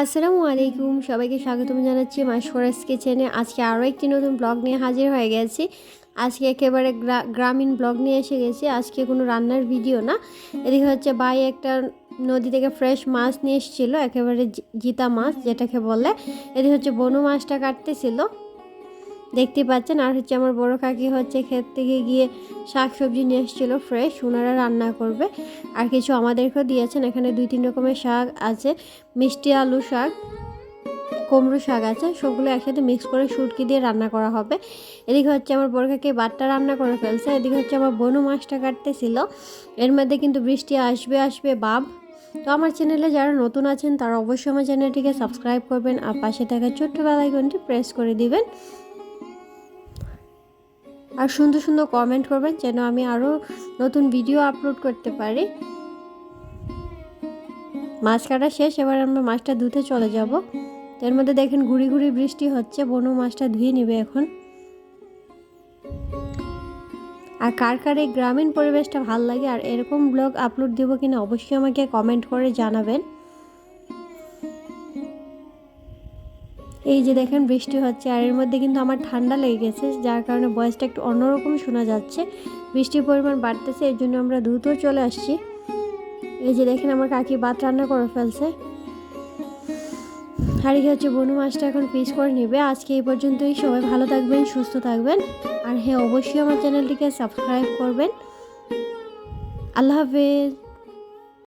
আসসালামু আলাইকুম, সবাইকে স্বাগতম জানাচ্ছি মাশরাফিস কিচেনে। আজকে আরও একটি নতুন ব্লগ নিয়ে হাজির হয়ে গেছি। আজকে একেবারে গ্রামীণ ব্লগ নিয়ে এসে গেছি। আজকে কোনো রান্নার ভিডিও না। এদিকে হচ্ছে ভাই একটা নদী থেকে ফ্রেশ মাছ নিয়ে এসেছিলো, একেবারে জিতা মাছ যেটাকে বলে। এদিকে হচ্ছে বনু মাছটা কাটতেছিল, দেখতে পাচ্ছেন। আর হচ্ছে আমার বড় কাকি হচ্ছে ক্ষেত থেকে গিয়ে শাক সবজি নিয়ে এসেছিলো ফ্রেশ, ওনারা রান্না করবে। আর কিছু আমাদেরকেও দিয়েছেন। এখানে 2-3 রকমের শাক আছে, মিষ্টি আলু শাক, কুমড়ো শাক আছে, সবগুলো একসাথে মিক্স করে শুটকি দিয়ে রান্না করা হবে। এদিকে হচ্ছে আমার বড় কাকি ভাতটা রান্না করে ফেলছে। এদিকে হচ্ছে আমার বনু মাছটা কাটতেছিল। এর মধ্যে কিন্তু বৃষ্টি আসবে ভাব। তো আমার চ্যানেলে যারা নতুন আছেন তারা অবশ্যই আমার চ্যানেলটিকে সাবস্ক্রাইব করবেন আর পাশে থাকা ছোট্ট বেল আইকনটি প্রেস করে দিবেন। আর সুন্দর সুন্দর কমেন্ট করবেন যেন আমি আরও নতুন ভিডিও আপলোড করতে পারি। মাছ কাটা শেষ, এবার আমরা মাছটা ধুতে চলে যাব। এর মধ্যে দেখেন ঘুরি ঘুরি বৃষ্টি হচ্ছে, বনু মাছটা ধুয়ে নেবে এখন। আর কার কার এই গ্রামীণ পরিবেশটা ভাল লাগে আর এরকম ব্লগ আপলোড দেবো কিনা অবশ্যই আমাকে কমেন্ট করে জানাবেন। এই যে দেখেন বৃষ্টি হচ্ছে, আর এর মধ্যে কিন্তু আমার ঠান্ডা লেগে গেছে, যার কারণে ভয়েসটা একটু অন্যরকম শোনা যাচ্ছে। বৃষ্টির পরিমাণ বাড়তেছে, এর জন্য আমরা দ্রুত চলে আসছি। এই যে দেখেন আমার কাকি ভাত রান্না করে ফেলছে। আর এই হচ্ছে বনু মাছটা এখন পিস করে নেবে। আজকে এই পর্যন্তই, সবাই ভালো থাকবেন, সুস্থ থাকবেন। আর হ্যাঁ, অবশ্যই আমার চ্যানেলটিকে সাবস্ক্রাইব করবেন। আল্লাহ হাফেজ।